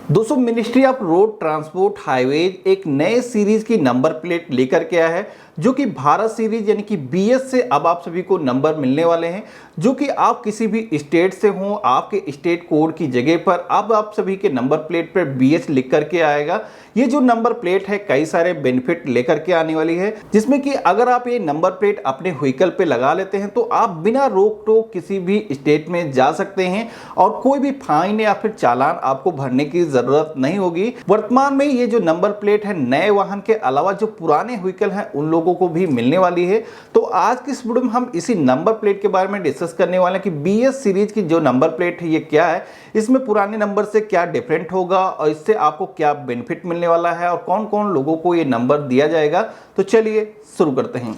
दोस्तों, ministry of road transport highways एक नए सीरीज की नंबर प्लेट लेकर के आया है, जो कि भारत सीरीज यानी कि बीएस से अब आप सभी को नंबर मिलने वाले हैं। जो कि आप किसी भी स्टेट से हो, आपके स्टेट कोड की जगह पर अब आप सभी के नंबर प्लेट पर बीएस लिख करके आएगा। ये जो नंबर प्लेट है कई सारे बेनिफिट लेकर के आने वाली है, जिसमें कि अगर आप ये नंबर प्लेट अपने व्हीकल पे लगा लेते हैं तो आप बिना रोक टोक किसी भी स्टेट में जा सकते हैं और कोई भी फाइन या फिर चालान आपको भरने की जरूरत नहीं होगी। वर्तमान में ये जो नंबर प्लेट है नए वाहन के अलावा जो पुराने व्हीकल हैं उन लोगों को भी मिलने वाली है। तो आज की इस वीडियो में हम इसी नंबर प्लेट के बारे में डिस्कस करने वाले हैं कि बीएस सीरीज की जो नंबर प्लेट है ये क्या है, इसमें पुराने नंबर से क्या डिफरेंट होगा और इससे आपको क्या बेनिफिट मिलने वाला है और कौन कौन लोगों को ये नंबर दिया जाएगा। तो चलिए शुरू करते हैं।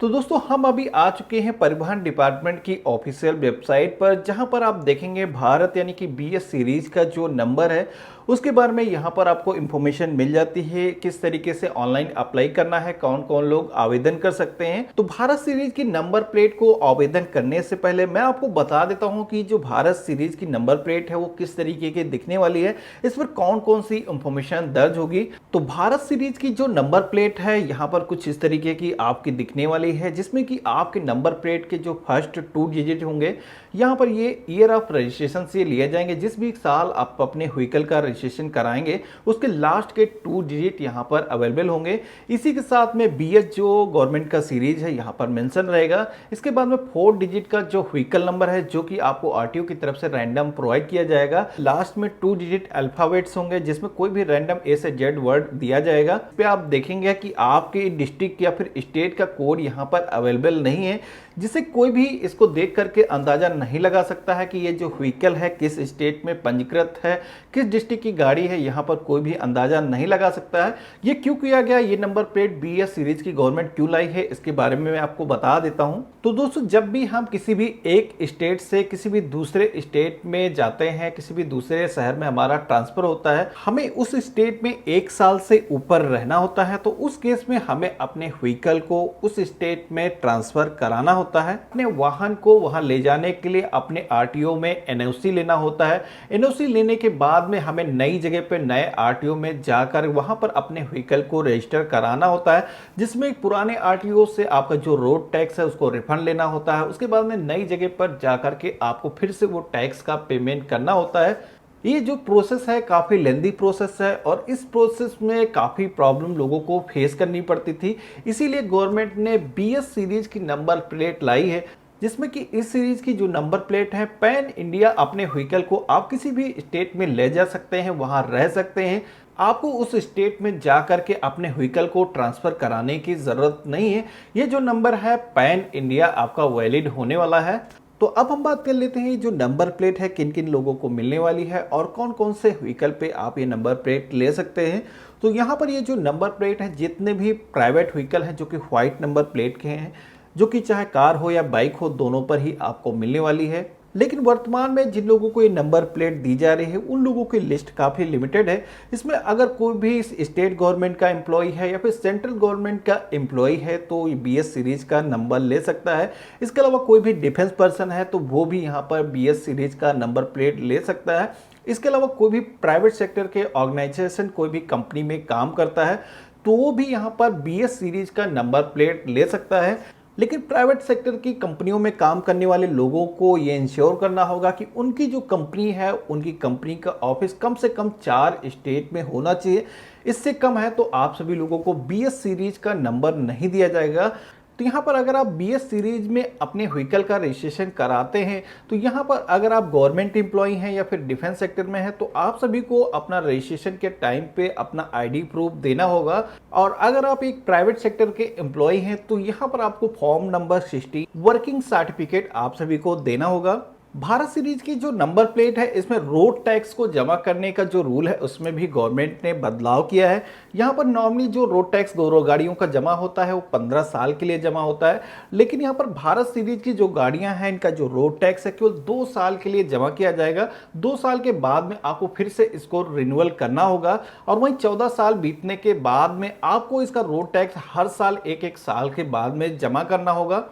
तो दोस्तों, हम अभी आ चुके हैं परिवहन डिपार्टमेंट की ऑफिशियल वेबसाइट पर, जहां पर आप देखेंगे भारत यानी कि बीएस सीरीज का जो नंबर है उसके बारे में यहां पर आपको इंफॉर्मेशन मिल जाती है, किस तरीके से ऑनलाइन अप्लाई करना है, कौन कौन लोग आवेदन कर सकते हैं। तो भारत सीरीज की नंबर प्लेट को आवेदन करने से पहले मैं आपको बता देता हूं कि जो भारत सीरीज की नंबर प्लेट है वो किस तरीके की दिखने वाली है, इस पर कौन कौन सी इंफॉर्मेशन दर्ज होगी। तो भारत सीरीज की जो नंबर प्लेट है यहाँ पर कुछ इस तरीके की आपकी दिखने वाली है, जिसमें कि आपके नंबर प्लेट के जो फर्स्ट 2 डिजिट होंगे यहाँ पर ये ईयर ऑफ रजिस्ट्रेशन से लिए जाएंगे। जिस भी साल आप अपने व्हीकल का रजिस्ट्रेशन कराएंगे उसके लास्ट के 2 डिजिट यहाँ पर अवेलेबल होंगे। इसी के साथ में बीएस जो गवर्नमेंट का सीरीज है यहाँ पर मेंशन रहेगा। इसके बाद में 4 डिजिट का जो व्हीकल नंबर है जो कि आपको आरटीओ की तरफ से रैंडम प्रोवाइड किया जाएगा। लास्ट में 2 डिजिट अल्फाबेट्स होंगे जिसमें कोई भी रैंडम ए से जेड वर्ड दिया जाएगा। पे आप देखेंगे कि आपके डिस्ट्रिक्ट या फिर स्टेट का कोड यहाँ पर अवेलेबल नहीं है, जिससे कोई भी इसको देख करके अंदाजा नहीं लगा सकता है कि ये जो व्हीकल है किस स्टेट में पंजीकृत है, किस डिस्ट्रिक्ट की गाड़ी है, यहाँ पर कोई भी अंदाजा नहीं लगा सकता है। ये क्यों किया गया, ये नंबर प्लेट बीएस सीरीज की गवर्नमेंट क्यों लाई है, इसके बारे में मैं आपको बता देता हूँ। तो दोस्तों, जब भी हम किसी भी एक स्टेट से किसी भी दूसरे स्टेट में जाते हैं, किसी भी दूसरे शहर में हमारा ट्रांसफर होता है, हमें उस स्टेट में 1 साल से ऊपर रहना होता है। तो उस केस में हमें अपने व्हीकल को उस स्टेट में ट्रांसफर कराना होता है। अपने वाहन को वहां ले जाने के लिए अपने आरटीओ में एनओसी लेना होता है। एनओसी लेने के बाद में हमें नई जगह पे नए आरटीओ में जाकर वहां पर अपने व्हीकल को रजिस्टर कराना होता है, जिसमें पुराने आरटीओ से आपका जो रोड टैक्स है उसको रिफंड लेना होता है। उसके बाद में नई जगह पर जाकर के आपको फिर से वो टैक्स का पेमेंट करना होता है। ये जो प्रोसेस है काफ़ी लेंदी प्रोसेस है और इस प्रोसेस में काफ़ी प्रॉब्लम लोगों को फेस करनी पड़ती थी। इसीलिए गवर्नमेंट ने बीएस सीरीज की नंबर प्लेट लाई है, जिसमें कि इस सीरीज की जो नंबर प्लेट है पैन इंडिया अपने व्हीकल को आप किसी भी स्टेट में ले जा सकते हैं, वहां रह सकते हैं। आपको उस स्टेट में जा करके अपने व्हीकल को ट्रांसफर कराने की जरूरत नहीं है। ये जो नंबर है पैन इंडिया आपका वैलिड होने वाला है। तो अब हम बात कर लेते हैं जो नंबर प्लेट है किन किन लोगों को मिलने वाली है और कौन कौन से व्हीकल पे आप ये नंबर प्लेट ले सकते हैं। तो यहाँ पर ये जो नंबर प्लेट है जितने भी प्राइवेट व्हीकल हैं जो कि व्हाइट नंबर प्लेट के हैं, जो कि चाहे कार हो या बाइक हो दोनों पर ही आपको मिलने वाली है। लेकिन वर्तमान में जिन लोगों को ये नंबर प्लेट दी जा रही है उन लोगों की लिस्ट काफ़ी लिमिटेड है। इसमें अगर कोई भी स्टेट गवर्नमेंट का एम्प्लॉय है या फिर सेंट्रल गवर्नमेंट का एम्प्लॉय है तो ये बीएस सीरीज का नंबर ले सकता है। इसके अलावा कोई भी डिफेंस पर्सन है तो वो भी यहाँ पर बीएस सीरीज का नंबर प्लेट ले सकता है। इसके अलावा कोई भी प्राइवेट सेक्टर के ऑर्गेनाइजेशन कोई भी कंपनी में काम करता है तो वो भी यहाँ पर बीएस सीरीज का नंबर प्लेट ले सकता है। लेकिन प्राइवेट सेक्टर की कंपनियों में काम करने वाले लोगों को ये इंश्योर करना होगा कि उनकी जो कंपनी है उनकी कंपनी का ऑफिस कम से कम 4 स्टेट में होना चाहिए। इससे कम है तो आप सभी लोगों को बीएस सीरीज का नंबर नहीं दिया जाएगा। तो यहाँ पर अगर आप बीएस सीरीज में अपने व्हीकल का रजिस्ट्रेशन कराते हैं तो यहाँ पर अगर आप गवर्नमेंट एम्प्लॉय हैं या फिर डिफेंस सेक्टर में हैं तो आप सभी को अपना रजिस्ट्रेशन के टाइम पे अपना आईडी प्रूफ देना होगा। और अगर आप एक प्राइवेट सेक्टर के एम्प्लॉय हैं तो यहाँ पर आपको फॉर्म नंबर 60 वर्किंग सर्टिफिकेट आप सभी को देना होगा। भारत सीरीज की जो नंबर प्लेट है इसमें रोड टैक्स को जमा करने का जो रूल है उसमें भी गवर्नमेंट ने बदलाव किया है। यहाँ पर नॉर्मली जो रोड टैक्स गाड़ियों का जमा होता है वो 15 साल के लिए जमा होता है, लेकिन यहाँ पर भारत सीरीज की जो गाड़ियाँ हैं इनका जो रोड टैक्स है केवल 2 साल के लिए जमा किया जाएगा। 2 साल के बाद में आपको फिर से इसको रिन्यूअल करना होगा और वहीं 14 साल बीतने के बाद में आपको इसका रोड टैक्स हर साल 1-1 साल के बाद में जमा करना होगा।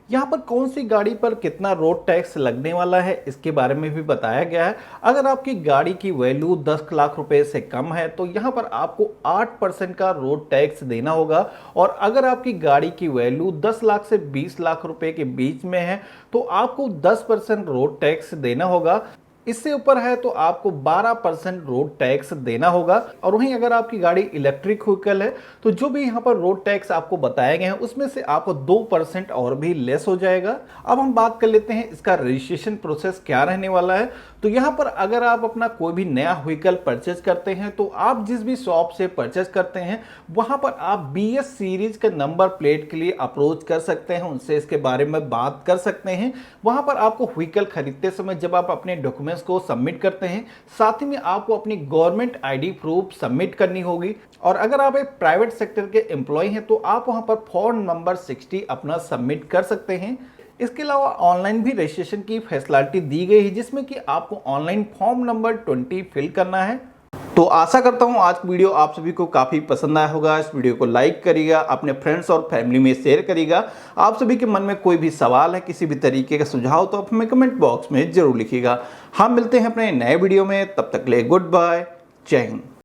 यहाँ पर कौन सी गाड़ी पर कितना रोड टैक्स लगने वाला है इसके बारे में भी बताया गया है। अगर आपकी गाड़ी की वैल्यू 10 लाख रुपए से कम है तो यहाँ पर आपको 8% का रोड टैक्स देना होगा, और अगर आपकी गाड़ी की वैल्यू 10 लाख से 20 लाख रुपए के बीच में है तो आपको 10% रोड टैक्स देना होगा। इससे ऊपर है तो आपको 12% रोड टैक्स देना होगा। और वहीं अगर आपकी गाड़ी इलेक्ट्रिक व्हीकल है तो जो भी यहाँ पर रोड टैक्स आपको बताए गए हैं उसमें से आपको 2% और भी लेस हो जाएगा। अब हम बात कर लेते हैं इसका रजिस्ट्रेशन प्रोसेस क्या रहने वाला है। तो यहाँ पर अगर आप अपना कोई भी नया व्हीकल परचेज करते हैं तो आप जिस भी शॉप से परचेज करते हैं वहां पर आप BS सीरीज के नंबर प्लेट के लिए अप्रोच कर सकते हैं, उनसे इसके बारे में बात कर सकते हैं। वहां पर आपको व्हीकल खरीदते समय जब आप अपने डॉक्यूमेंट्स को सबमिट करते हैं, साथ ही में आपको अपनी गवर्नमेंट ID प्रूफ सबमिट करनी होगी। और अगर आप एक प्राइवेट सेक्टर के एम्प्लॉय हैं तो आप वहां पर फॉर्म नंबर 60 अपना सबमिट कर सकते हैं। इसके अलावा ऑनलाइन भी रजिस्ट्रेशन की फैसिलिटी दी गई है जिसमें कि आपको ऑनलाइन फॉर्म नंबर 20 फिल करना है। तो आशा करता हूं आज की वीडियो आप सभी को काफ़ी पसंद आया होगा। इस वीडियो को लाइक करिएगा, अपने फ्रेंड्स और फैमिली में शेयर करिएगा। आप सभी के मन में कोई भी सवाल है, किसी भी तरीके का सुझाव, तो आप हमें कमेंट बॉक्स में जरूर लिखिएगा। हम मिलते हैं अपने नए वीडियो में, तब तक के लिए गुड बाय, जय हिंद।